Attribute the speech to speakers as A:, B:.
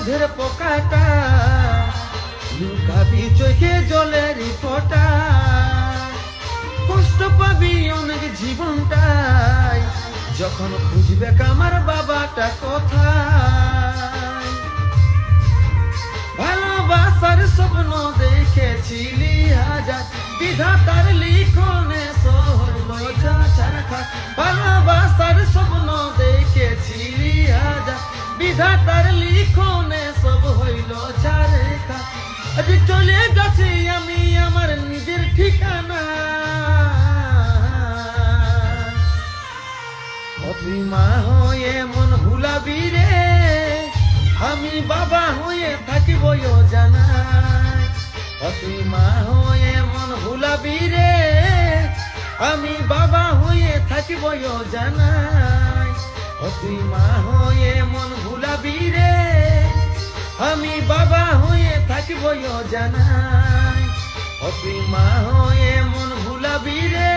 A: দুধের পোকাটা, লুকাবি চোখে জলের ফোঁটা। কষ্ট পাবি অনেক জীবনটাই, যখন খুঁজবে আমার বাবাটা কোথায়। ভালোবাসার স্বপ্ন দেখেছিলি হাজার, বিধাতার লিখনে হইল ছাড়খা। ভালোবাসার স্বপ্ন দেখেছিলি হাজার, বিধাতার লিখনে সব হইল ছাড়খা। আজ চলে যাচ্ছি আমি আমার নিজের ঠিকানা। তুই মা হয়ে মন ভুলাবি রে, আমি বাবা হয়ে থাকিব জানাই। তুই মা হয়ে মন ভুলাবি রে, আমি বাবা হয়ে থাকিব জানাই। তুই মা হয়ে মন ভুলাবি রে, আমি বাবা হয়ে থাকিব জানাই। তুই মা হয়ে মন ভুলাবি রে।